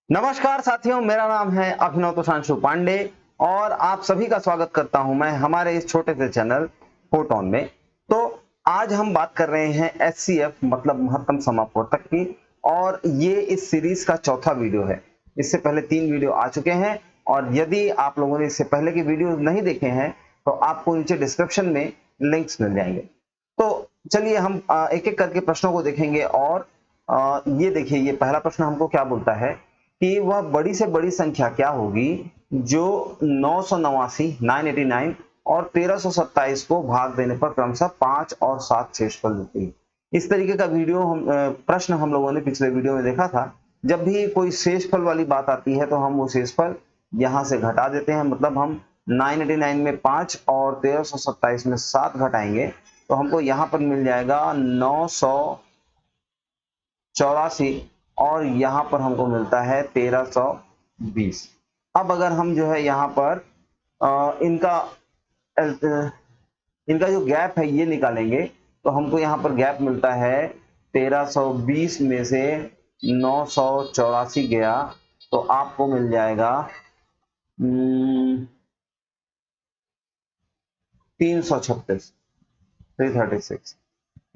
नमस्कार साथियों, मेरा नाम है अभिनव तुषांशु पांडे और आप सभी का स्वागत करता हूं मैं हमारे इस छोटे से चैनल फोटोन में। तो आज हम बात कर रहे हैं एचसीएफ मतलब महत्तम समापवर्तक की, और ये इस सीरीज का चौथा वीडियो है। इससे पहले 3 वीडियो आ चुके हैं और यदि आप लोगों ने इससे पहले के वीडियो नहीं देखे हैं तो आपको नीचे डिस्क्रिप्शन में लिंक्स मिल जाएंगे। तो चलिए हम एक एक करके प्रश्नों को देखेंगे। और ये देखिए, ये पहला प्रश्न हमको क्या बोलता है कि वह बड़ी से बड़ी संख्या क्या होगी जो 989 और 1327 को भाग देने पर क्रमशः 5 और 7 शेषफल देती है। इस तरीके का वीडियो प्रश्न हम लोगों ने पिछले वीडियो में देखा था। जब भी कोई शेषफल वाली बात आती है तो हम वो शेषफल यहां से घटा देते हैं, मतलब हम 989 में 5 और 1327 में 7 घटाएंगे तो हमको यहाँ पर मिल जाएगा 984 और यहाँ पर हमको मिलता है 1320। अब अगर हम जो है यहाँ पर इनका जो गैप है ये निकालेंगे तो हमको यहाँ पर गैप मिलता है 1320 में से 984 गया तो आपको मिल जाएगा 336, 336।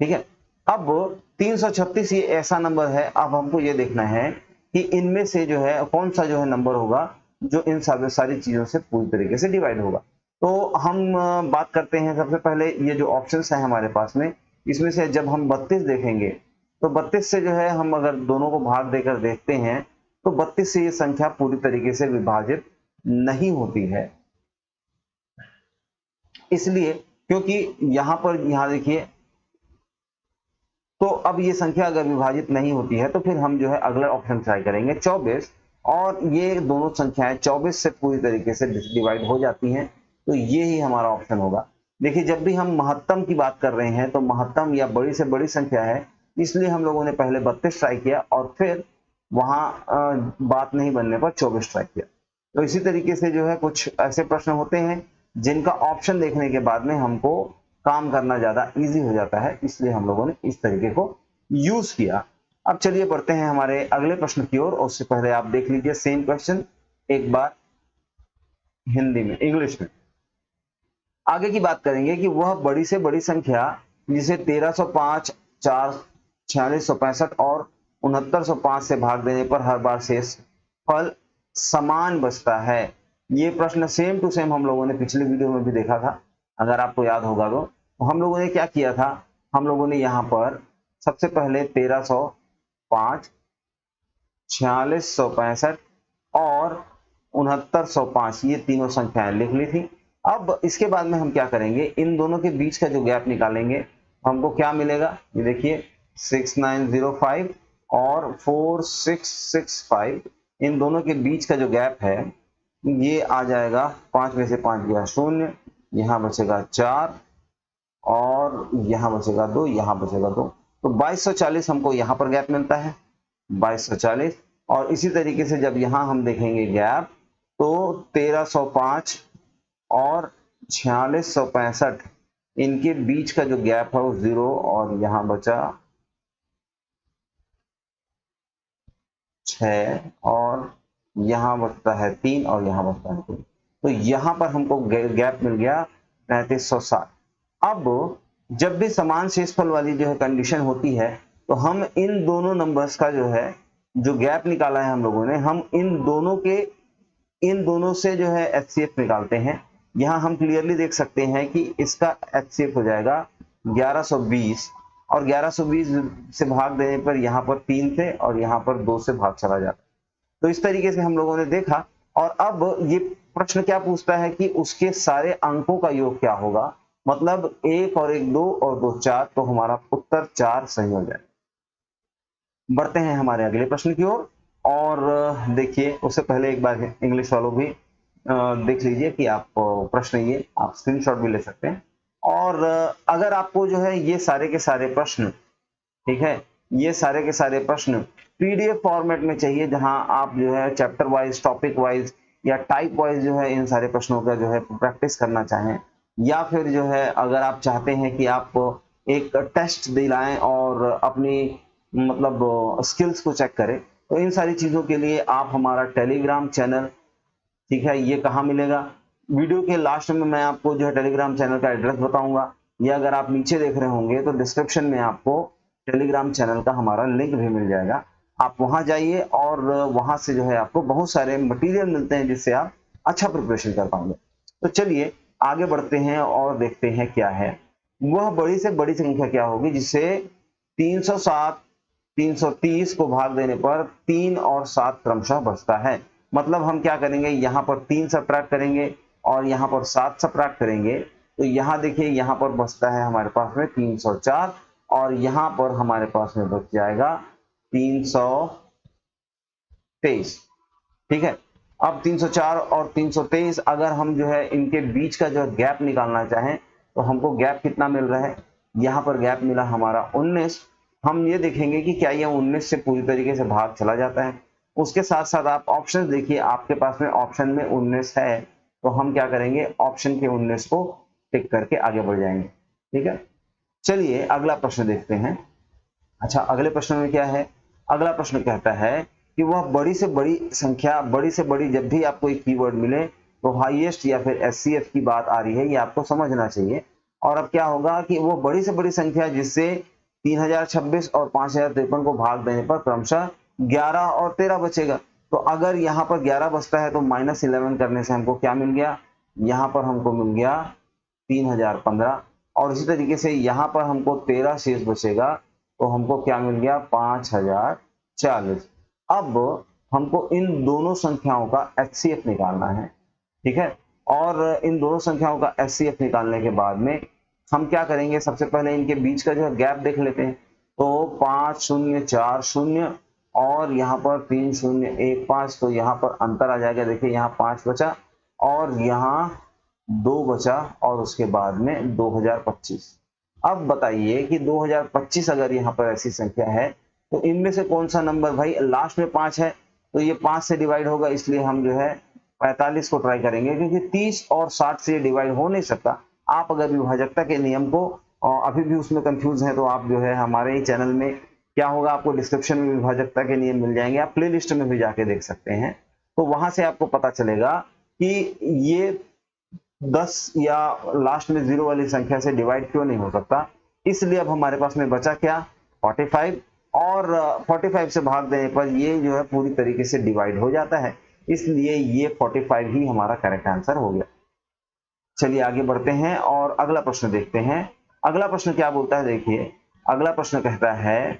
ठीक है। अब 336 ये ऐसा नंबर है, अब हमको ये देखना है कि इनमें से जो है कौन सा जो है नंबर होगा जो इन सारी चीजों से पूरी तरीके से डिवाइड होगा। तो हम बात करते हैं सबसे पहले ये जो ऑप्शंस है हमारे पास में, इसमें से जब हम 32 देखेंगे तो 32 से जो है हम अगर दोनों को भाग देकर देखते हैं तो 32 से ये संख्या पूरी तरीके से विभाजित नहीं होती है, इसलिए क्योंकि यहाँ देखिए, तो अब ये संख्या अगर विभाजित नहीं होती है तो फिर हम जो है अगला ऑप्शन ट्राई करेंगे 24, और ये दोनों संख्याएं 24 से पूरी तरीके से डिवाइड हो जाती हैं, तो ये ही हमारा ऑप्शन होगा। देखिए, जब भी हम महत्तम की बात कर रहे हैं तो महत्तम या बड़ी से बड़ी संख्या है, इसलिए हम लोगों ने पहले 32 ट्राई किया और फिर वहां बात नहीं बनने पर 24 ट्राई किया। तो इसी तरीके से जो है कुछ ऐसे प्रश्न होते हैं जिनका ऑप्शन देखने के बाद में हमको काम करना ज्यादा इजी हो जाता है, इसलिए हम लोगों ने इस तरीके को यूज किया। अब चलिए बढ़ते हैं हमारे अगले प्रश्न की ओर, और उससे पहले आप देख लीजिए सेम क्वेश्चन एक बार हिंदी में, इंग्लिश में। आगे की बात करेंगे कि वह बड़ी से बड़ी संख्या जिसे 1305, 4, 4665 और 6905 से भाग देने पर हर बार शेष फल समान बचता है। ये प्रश्न सेम टू सेम हम लोगों ने पिछले वीडियो में भी देखा था, अगर आपको याद होगा तो हम लोगों ने क्या किया था, हम लोगों ने यहाँ पर सबसे पहले 1305, 4665 और 6905 ये तीनों संख्याएं लिख ली थी। अब इसके बाद में हम क्या करेंगे, इन दोनों के बीच का जो गैप निकालेंगे, हमको क्या मिलेगा, ये देखिए 6905 और 4665, इन दोनों के बीच का जो गैप है ये आ जाएगा, 5 में से 5 गया 0, यहाँ बचेगा 4 और यहाँ बचेगा 2, यहाँ बचेगा 2, तो 2240 हमको यहाँ पर गैप मिलता है, 2240। और इसी तरीके से जब यहाँ हम देखेंगे गैप तो 1305 और 4665 इनके बीच का जो गैप है वो 0 और यहाँ बचा 6 और यहाँ बचता है 3 और यहाँ बचता है 3, तो यहाँ पर हमको गैप मिल गया 3560। अब जब भी समान शेषफल वाली जो है कंडीशन होती है तो हम इन दोनों नंबर्स का जो है जो गैप निकाला है हम लोगों ने, हम इन दोनों से जो है एचसीएफ निकालते हैं। यहाँ हम क्लियरली देख सकते हैं कि इसका एचसीएफ हो जाएगा 1120, और 1120 से भाग देने पर यहाँ पर 3 से और यहाँ पर 2 से भाग चला जाता है। तो इस तरीके से हम लोगों ने देखा, और अब ये प्रश्न क्या पूछता है कि उसके सारे अंकों का योग क्या होगा, मतलब 1 और 1 2 और 2 4, तो हमारा उत्तर 4 सही हो जाए। बढ़ते हैं हमारे अगले प्रश्न की ओर, और देखिए उससे पहले एक बार इंग्लिश वालों भी देख लीजिए कि आप प्रश्न ये आप स्क्रीनशॉट भी ले सकते हैं। और अगर आपको जो है ये सारे के सारे प्रश्न, ठीक है, ये सारे के सारे प्रश्न पीडीएफ फॉर्मेट में चाहिए, जहां आप जो है चैप्टर वाइज, टॉपिक वाइज या टाइप वाइज जो है इन सारे प्रश्नों का जो है प्रैक्टिस करना चाहें, या फिर जो है अगर आप चाहते हैं कि आप एक टेस्ट दिलाएं और अपनी मतलब स्किल्स को चेक करें, तो इन सारी चीजों के लिए आप हमारा टेलीग्राम चैनल, ठीक है, ये कहाँ मिलेगा, वीडियो के लास्ट में मैं आपको जो है टेलीग्राम चैनल का एड्रेस बताऊंगा, या अगर आप नीचे देख रहे होंगे तो डिस्क्रिप्शन में आपको टेलीग्राम चैनल का हमारा लिंक भी मिल जाएगा। आप वहां जाइए और वहां से जो है आपको बहुत सारे मटेरियल मिलते हैं जिससे आप अच्छा प्रिपरेशन कर पाएंगे। तो चलिए आगे बढ़ते हैं और देखते हैं क्या है वह बड़ी से बड़ी संख्या क्या होगी जिससे 307 330 को भाग देने पर 3 और 7 क्रमशः बचता है। मतलब हम क्या करेंगे, यहाँ पर 3 सब्ट्रैक्ट करेंगे और यहाँ पर 7 सब्ट्रैक्ट करेंगे, तो यहाँ देखिए यहाँ पर बचता है हमारे पास में 304 और यहाँ पर हमारे पास में बच जाएगा 323। ठीक है, अब 304 और 323 अगर हम जो है इनके बीच का जो गैप निकालना चाहें तो हमको गैप कितना मिल रहा है, यहाँ पर गैप मिला हमारा 19। हम ये देखेंगे कि क्या यह 19 से पूरी तरीके से भाग चला जाता है। उसके साथ साथ आप ऑप्शन देखिए, आपके पास में ऑप्शन में 19 है, तो हम क्या करेंगे, ऑप्शन के 19 को टिक करके आगे बढ़ जाएंगे। ठीक है, चलिए अगला प्रश्न देखते हैं। अच्छा, अगले प्रश्न में क्या है, अगला प्रश्न कहता है कि वह बड़ी से बड़ी संख्या, बड़ी से बड़ी जब भी आपको एक कीवर्ड मिले तो हाईएस्ट या फिर एचसीएफ की बात आ रही है, ये आपको समझना चाहिए। और अब क्या होगा कि वो बड़ी से बड़ी संख्या जिससे 3026 और 5053 को भाग देने पर क्रमशः 11 और 13 बचेगा। तो अगर यहाँ पर 11 बचता है तो -11 करने से हमको क्या मिल गया, यहाँ पर हमको मिल गया 3015, और इसी तरीके से यहाँ पर हमको 13 शेष बचेगा तो हमको क्या मिल गया 5040। अब हमको इन दोनों संख्याओं का एचसीएफ निकालना है। ठीक है, और इन दोनों संख्याओं का एचसीएफ निकालने के बाद में हम क्या करेंगे, सबसे पहले इनके बीच का जो है गैप देख लेते हैं। तो 5040 और यहाँ पर 3015, तो यहाँ पर अंतर आ जाएगा। देखिए यहाँ 5 बचा और यहाँ 2 बचा और उसके बाद में 2025। अब बताइए कि 2025 अगर यहाँ पर ऐसी संख्या है तो इनमें से कौन सा नंबर, भाई लास्ट में 5 है तो ये 5 से डिवाइड होगा, इसलिए हम जो है 45 को ट्राई करेंगे, क्योंकि 30 और 60 से डिवाइड हो नहीं सकता। आप अगर विभाजकता के नियम को अभी भी उसमें कंफ्यूज हैं तो आप जो है हमारे ही चैनल में क्या होगा, आपको डिस्क्रिप्शन में विभाजकता के नियम मिल जाएंगे, आप प्लेलिस्ट में भी जाके देख सकते हैं। तो वहां से आपको पता चलेगा कि ये 10 या लास्ट में 0 वाली संख्या से डिवाइड क्यों नहीं हो सकता। इसलिए अब हमारे पास में बचा क्या, 45, और 45 से भाग देने पर ये जो है पूरी तरीके से डिवाइड हो जाता है, इसलिए ये 45 ही हमारा करेक्ट आंसर हो गया। चलिए आगे बढ़ते हैं और अगला प्रश्न देखते हैं। अगला प्रश्न क्या बोलता है, देखिए अगला प्रश्न कहता है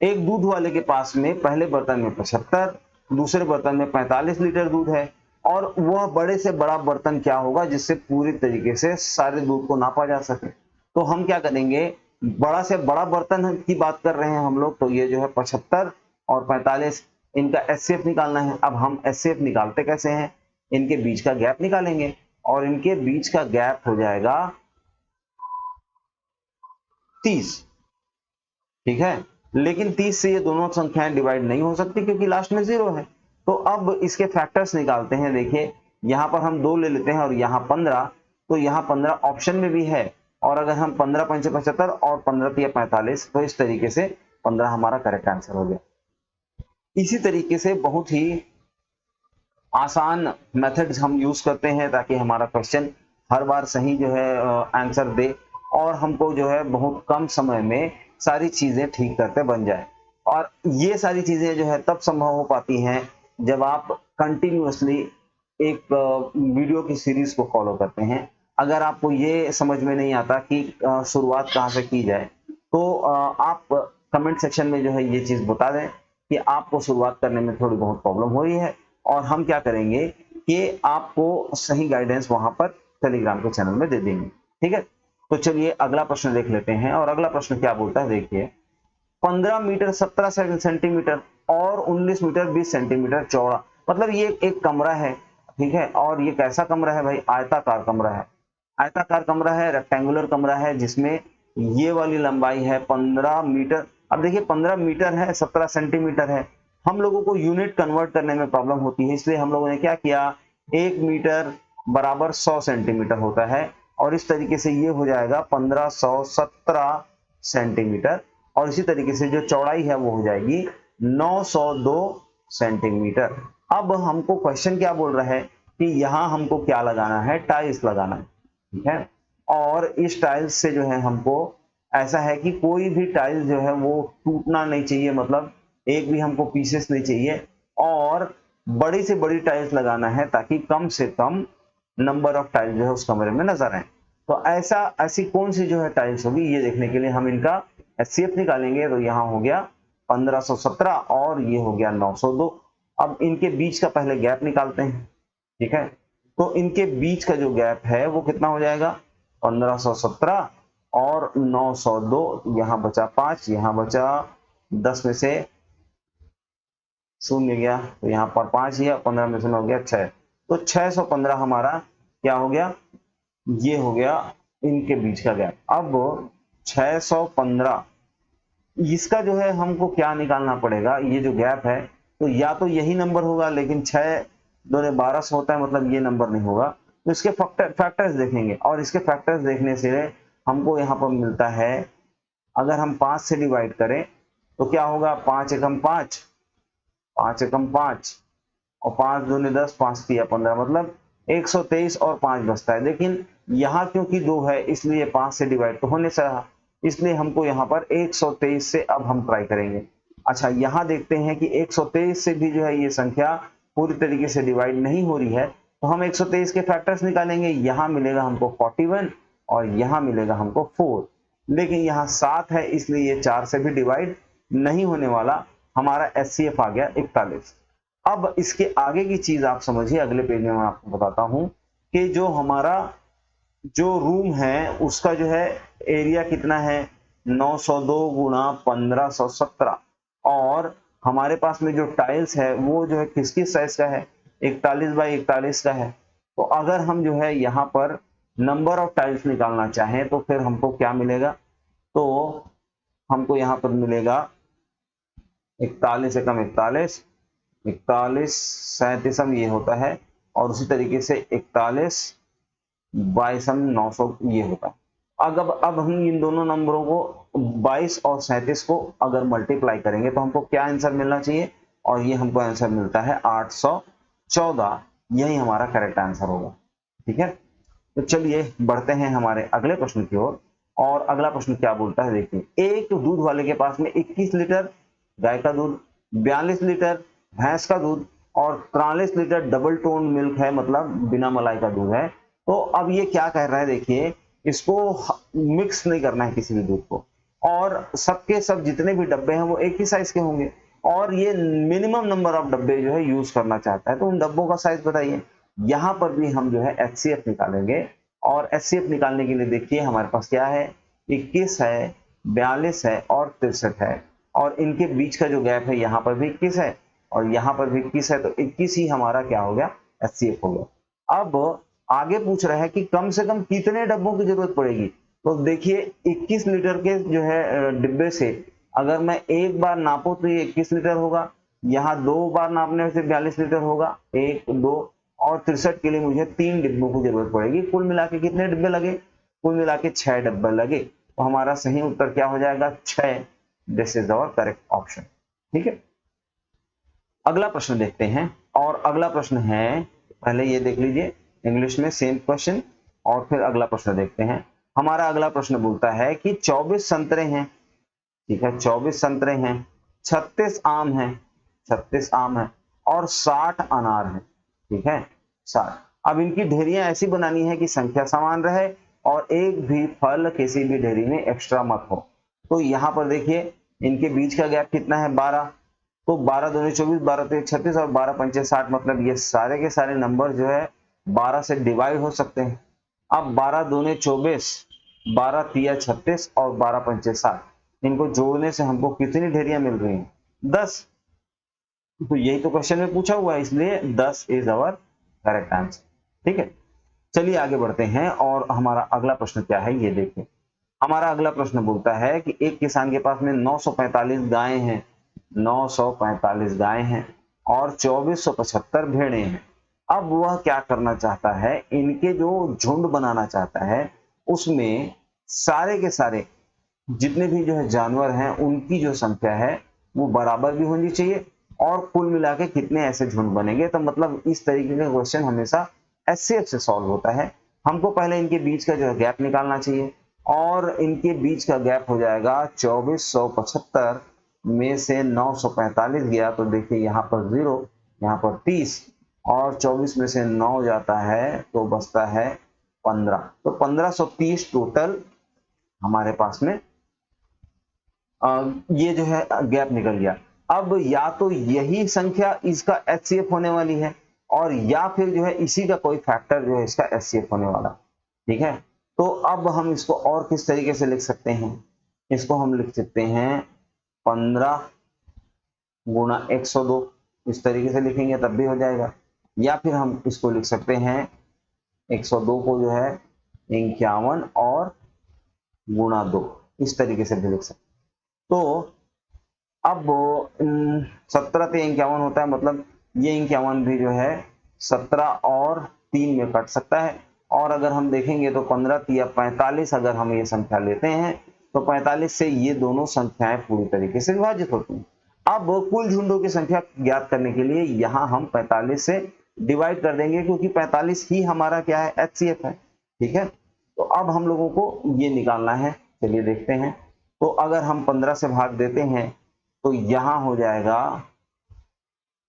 एक दूध वाले के पास में पहले बर्तन में 75, दूसरे बर्तन में 45 लीटर दूध है, और वह बड़े से बड़ा बर्तन क्या होगा जिससे पूरी तरीके से सारे दूध को नापा जा सके। तो हम क्या करेंगे, बड़ा से बड़ा बर्तन की बात कर रहे हैं हम लोग, तो ये जो है 75 और 45, इनका एचसीएफ निकालना है। अब हम एचसीएफ निकालते कैसे हैं, इनके बीच का गैप निकालेंगे और इनके बीच का गैप हो जाएगा 30। ठीक है, लेकिन 30 से ये दोनों संख्याएं डिवाइड नहीं हो सकती क्योंकि लास्ट में 0 है। तो अब इसके फैक्टर्स निकालते हैं। देखिए यहां पर हम 2 ले लेते हैं और यहाँ 15, तो यहाँ 15 ऑप्शन में भी है, और अगर हम 15 पंचे 75 और 15 तिया 45, तो इस तरीके से 15 हमारा करेक्ट आंसर हो गया। इसी तरीके से बहुत ही आसान मेथड्स हम यूज करते हैं ताकि हमारा क्वेश्चन हर बार सही जो है आंसर दे, और हमको जो है बहुत कम समय में सारी चीजें ठीक करते बन जाए। और ये सारी चीजें जो है तब संभव हो पाती हैं जब आप कंटिन्यूअसली एक वीडियो की सीरीज को फॉलो करते हैं। अगर आपको ये समझ में नहीं आता कि शुरुआत कहाँ से की जाए, तो आप कमेंट सेक्शन में जो है ये चीज बता दें कि आपको शुरुआत करने में थोड़ी बहुत प्रॉब्लम हो रही है, और हम क्या करेंगे कि आपको सही गाइडेंस वहां पर टेलीग्राम के चैनल में दे देंगे। ठीक है, तो चलिए अगला प्रश्न देख लेते हैं। और अगला प्रश्न क्या बोलता है, देखिए 15 मीटर 17 सेंटीमीटर और 19 मीटर 20 सेंटीमीटर चौड़ा, मतलब ये एक कमरा है। ठीक है, और ये कैसा कमरा है भाई, आयताकार कमरा है। आयताकार कमरा है, रेक्टेंगुलर कमरा है, जिसमें ये वाली लंबाई है 15 मीटर। अब देखिए 15 मीटर है, 17 सेंटीमीटर है, हम लोगों को यूनिट कन्वर्ट करने में प्रॉब्लम होती है, इसलिए हम लोगों ने क्या किया, 1 मीटर बराबर 100 सेंटीमीटर होता है, और इस तरीके से ये हो जाएगा 1517 सेंटीमीटर और इसी तरीके से जो चौड़ाई है वो हो जाएगी 902 सेंटीमीटर। अब हमको क्वेश्चन क्या बोल रहा है कि यहाँ हमको क्या लगाना है, टाइल्स लगाना है, ठीक है। और इस टाइल्स से जो है हमको ऐसा है कि कोई भी टाइल्स जो है वो टूटना नहीं चाहिए, मतलब एक भी हमको पीसेस नहीं चाहिए, और बड़ी से बड़ी टाइल्स लगाना है ताकि कम से कम नंबर ऑफ टाइल्स जो है उस कमरे में नजर आए। तो ऐसी कौन सी जो है टाइल्स होगी, ये देखने के लिए हम इनका एचसीएफ निकालेंगे। तो यहाँ हो गया 1517 और ये हो गया 902। अब इनके बीच का पहले गैप निकालते हैं, ठीक है। तो इनके बीच का जो गैप है वो कितना हो जाएगा, 1517 और 902, यहाँ बचा 5, यहाँ बचा 10 में से 0 गया, तो यहाँ पर 5 ही है, 15 में से 9 गया 6, तो 615 हमारा क्या हो गया, ये हो गया इनके बीच का गैप। अब 615 इसका जो है हमको क्या निकालना पड़ेगा, ये जो गैप है, तो या तो यही नंबर होगा, लेकिन 6 दूने 12 होता है, मतलब ये नंबर नहीं होगा। तो इसके फैक्टर्स देखेंगे, और इसके फैक्टर्स देखने से हमको यहाँ पर मिलता है, अगर हम 5 से डिवाइड करें तो क्या होगा, 5 एकम 5, 5 एकम 5 और 5 दूने 10, 5 तिया 15, मतलब 123 और 5 बचता है। लेकिन यहाँ क्योंकि 2 है इसलिए 5 से डिवाइड तो होने से रहा, इसलिए हमको यहाँ पर 123 से अब हम ट्राई करेंगे। अच्छा, यहाँ देखते हैं कि 123 से भी जो है ये संख्या पूरी तरीके से डिवाइड नहीं हो रही है, तो हम 123 के फैक्टर्स निकालेंगे। यहाँ मिलेगा हमको 41 और यहाँ मिलेगा हमको 4, लेकिन यहाँ 7 है इसलिए ये 4 से भी डिवाइड नहीं होने वाला। हमारा एचसीएफ आ गया 41। अब इसके आगे की चीज आप समझिए, अगले पेज में मैं आपको बताता हूं कि जो हमारा जो रूम है उसका जो है एरिया कितना है, 902 गुणा 1517, और हमारे पास में जो टाइल्स है वो जो है किस किस साइज का है, 41 बाई 41 का है। तो अगर हम जो है यहाँ पर नंबर ऑफ टाइल्स निकालना चाहें तो फिर हमको क्या मिलेगा, तो हमको यहाँ पर मिलेगा 41 एकम 41, 41 37 ये होता है, और उसी तरीके से 41 22 900 ये होता है। अब हम इन दोनों नंबरों को 22 और 37 को अगर मल्टीप्लाई करेंगे तो हमको क्या आंसर मिलना चाहिए, और ये हमको आंसर मिलता है 814। यही हमारा करेक्ट आंसर होगा, ठीक है। तो चलिए बढ़ते हैं हमारे अगले प्रश्न की ओर। और अगला प्रश्न क्या बोलता है, देखिए, एक दूध वाले के पास में 21 लीटर गाय का दूध, 42 लीटर भैंस का दूध और 43 लीटर डबल टोन मिल्क है, मतलब बिना मलाई का दूध है। तो अब ये क्या कह रहा है, देखिए, इसको मिक्स नहीं करना है किसी भी दूध को, और सबके सब जितने भी डब्बे हैं वो एक ही साइज के होंगे, और ये मिनिमम नंबर ऑफ डब्बे जो है यूज करना चाहता है, तो उन डब्बों का साइज बताइए। यहाँ पर भी हम जो है एचसीएफ निकालेंगे, और एचसीएफ निकालने के लिए देखिए हमारे पास क्या है, 21 है, 42 है और 63 है, और इनके बीच का जो गैप है यहाँ पर भी 21 है और यहाँ पर भी 21 है, तो 21 ही हमारा क्या हो गया, एचसीएफ हो गया। अब आगे पूछ रहा है कि कम से कम कितने डब्बों की जरूरत पड़ेगी। तो देखिए 21 लीटर के जो है डिब्बे से अगर मैं एक बार नापूं तो ये 21 लीटर होगा, यहाँ 2 बार नापने से 42 लीटर होगा, 1 2 और 63 के लिए मुझे 3 डिब्बों की जरूरत पड़ेगी। कुल मिला के कितने डिब्बे लगे, कुल मिला के 6 डिब्बे लगे। तो हमारा सही उत्तर क्या हो जाएगा, 6। This is our correct option, ठीक है। अगला प्रश्न देखते हैं, और अगला प्रश्न है, पहले ये देख लीजिए इंग्लिश में सेम क्वेश्चन, और फिर अगला प्रश्न देखते हैं। हमारा अगला प्रश्न बोलता है कि 24 संतरे हैं, ठीक है, 24 संतरे हैं, 36 आम हैं, 36 आम है और 60 अनार है, ठीक है, 60। अब इनकी ढेरियां ऐसी बनानी है कि संख्या समान रहे और एक भी फल किसी भी ढेरी में एक्स्ट्रा मत हो। तो यहाँ पर देखिए इनके बीच का गैप कितना है, 12, तो 12 दूनी 24, 12 तेईस 36 और 12 पंचे 60, मतलब ये सारे के सारे नंबर जो है 12 से डिवाइड हो सकते हैं। अब 12 दूने 24, 12 तिया 36 और 12 पंचे 60, इनको जोड़ने से हमको कितनी ढेरियां मिल रही हैं, 10। तो यही तो क्वेश्चन में पूछा हुआ है, इसलिए 10 इज अवर करेक्ट आंसर, ठीक है। चलिए आगे बढ़ते हैं, और हमारा अगला प्रश्न क्या है ये देखिए। हमारा अगला प्रश्न बोलता है कि एक किसान के पास में 945 गायें हैं, 945 गायें हैं और 2475 भेड़ें हैं। अब वह क्या करना चाहता है, इनके जो झुंड बनाना चाहता है उसमें सारे के सारे जितने भी जो है जानवर हैं उनकी जो संख्या है वो बराबर भी होनी चाहिए, और कुल मिला के कितने ऐसे झुंड बनेंगे। तो मतलब इस तरीके का क्वेश्चन हमेशा एचसीएफ से सॉल्व होता है। हमको पहले इनके बीच का जो है गैप निकालना चाहिए, और इनके बीच का गैप हो जाएगा 2475 में से 945 गया तो देखिए यहाँ पर 0, यहाँ पर 30, और 24 में से 9 जाता है तो बचता है 15, तो 1530 टोटल हमारे पास में ये जो है गैप निकल गया। अब या तो यही संख्या इसका एचसीएफ होने वाली है, और या फिर जो है इसी का कोई फैक्टर जो है इसका एचसीएफ होने वाला, ठीक है। तो अब हम इसको और किस तरीके से लिख सकते हैं, इसको हम लिख सकते हैं 15 गुणा 102, इस तरीके से लिखेंगे तब भी हो जाएगा। या फिर हम इसको लिख सकते हैं 102 को जो है 51 और गुणा 2, इस तरीके से भी लिख सकते हैं। तो अब 17 से 51 होता है, मतलब ये 51 भी जो है 17 और 3 में कट सकता है। और अगर हम देखेंगे तो 15 या 45 अगर हम ये संख्या लेते हैं तो 45 से ये दोनों संख्याएं पूरी तरीके से विभाजित होती हैं। अब कुल झुंडों की संख्या ज्ञात करने के लिए यहाँ हम 45 से डिवाइड कर देंगे, क्योंकि 45 ही हमारा क्या है, एचसीएफ है, ठीक है। तो अब हम लोगों को ये निकालना है, चलिए देखते हैं। तो अगर हम 15 से भाग देते हैं तो यहाँ हो जाएगा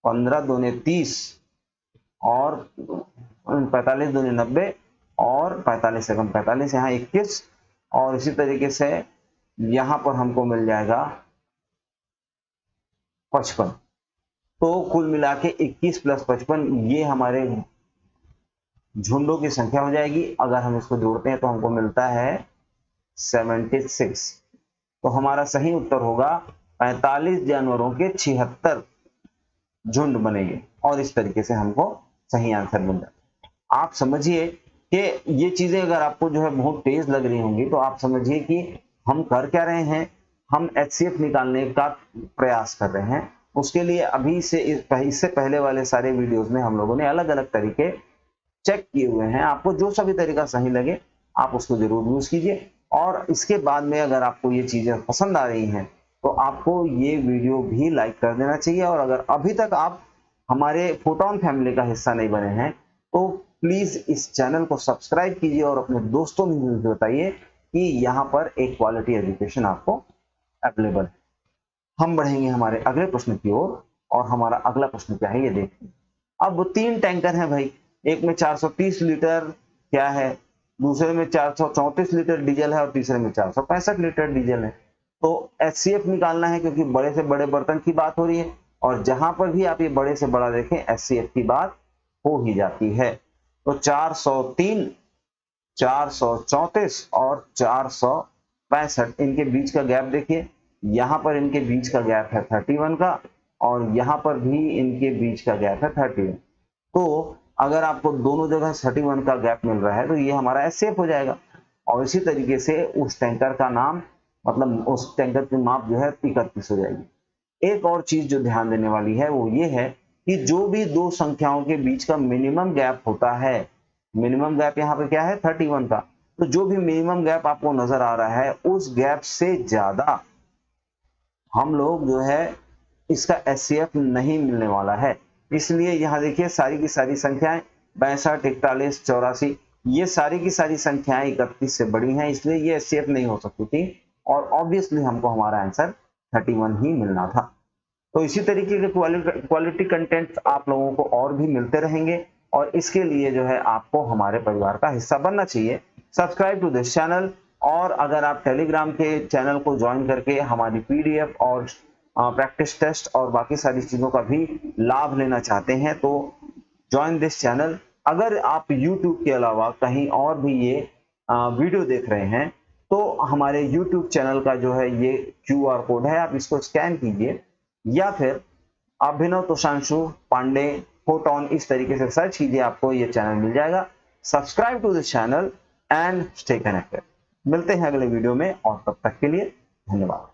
15 दूने 30 और 45 दूने 90 और 45 से कम 45, यहाँ 21, और इसी तरीके से यहाँ पर हमको मिल जाएगा 55। तो कुल मिला के 21 + 55 ये हमारे झुंडों की संख्या हो जाएगी। अगर हम इसको जोड़ते हैं तो हमको मिलता है 76। तो हमारा सही उत्तर होगा 45 जानवरों के 76 झुंड बनेंगे, और इस तरीके से हमको सही आंसर मिल जाता है। आप समझिए कि ये चीजें अगर आपको जो है बहुत तेज लग रही होंगी तो आप समझिए कि हम कर क्या रहे हैं, हम एचसीएफ निकालने का प्रयास कर रहे हैं। उसके लिए अभी से इससे पहले वाले सारे वीडियोस में हम लोगों ने अलग अलग तरीके चेक किए हुए हैं। आपको जो सा भी तरीका सही लगे आप उसको जरूर यूज कीजिए, और इसके बाद में अगर आपको ये चीजें पसंद आ रही हैं तो आपको ये वीडियो भी लाइक कर देना चाहिए। और अगर अभी तक आप हमारे फोटोन फैमिली का हिस्सा नहीं बने हैं तो प्लीज इस चैनल को सब्सक्राइब कीजिए, और अपने दोस्तों में भी बताइए कि यहाँ पर एक क्वालिटी एजुकेशन आपको अवेलेबल है। हम बढ़ेंगे हमारे अगले प्रश्न की ओर, और हमारा अगला प्रश्न क्या है ये देखते हैं। अब 3 टैंकर हैं भाई, एक में 430 लीटर क्या है, दूसरे में 434 लीटर डीजल है, और तीसरे में 465 लीटर डीजल है। तो एचसीएफ निकालना है, क्योंकि बड़े से बड़े बर्तन की बात हो रही है, और जहां पर भी आप ये बड़े से बड़ा देखें एचसीएफ की बात हो ही जाती है। तो 403, 434 और 465, इनके बीच का गैप देखिए, यहाँ पर इनके बीच का गैप है 31 का, और यहाँ पर भी इनके बीच का गैप है 31। तो अगर आपको दोनों जगह 31 का गैप मिल रहा है तो ये हमारा एचसीएफ हो जाएगा। और इसी तरीके से उस टैंकर का नाम, मतलब उस टैंकर की माप जो है 31 हो जाएगी। एक और चीज जो ध्यान देने वाली है वो ये है कि जो भी दो संख्याओं के बीच का मिनिमम गैप होता है, मिनिमम गैप यहाँ पे क्या है 31 का, तो जो भी मिनिमम गैप आपको नजर आ रहा है उस गैप से ज्यादा हम लोग जो है इसका एचसीएफ नहीं मिलने वाला है। इसलिए यहाँ देखिए सारी की सारी संख्याएं 62, 41, 84, ये सारी की सारी संख्याएं 31 से बड़ी हैं, इसलिए ये एचसीएफ नहीं हो सकती थी, और ऑब्वियसली हमको हमारा आंसर 31 ही मिलना था। तो इसी तरीके के क्वालिटी कंटेंट आप लोगों को और भी मिलते रहेंगे, और इसके लिए जो है आपको हमारे परिवार का हिस्सा बनना चाहिए। सब्सक्राइब टू दिस चैनल, और अगर आप टेलीग्राम के चैनल को ज्वाइन करके हमारी पीडीएफ और प्रैक्टिस टेस्ट और बाकी सारी चीजों का भी लाभ लेना चाहते हैं तो ज्वाइन दिस चैनल। अगर आप यूट्यूब के अलावा कहीं और भी ये वीडियो देख रहे हैं तो हमारे यूट्यूब चैनल का जो है ये क्यूआर कोड है, आप इसको स्कैन कीजिए, या फिर अभिनव तोषांशु पांडे फोटोन इस तरीके से सर्च कीजिए, आपको ये चैनल मिल जाएगा। Subscribe to this channel and stay connected. मिलते हैं अगले वीडियो में, और तब तक के लिए धन्यवाद।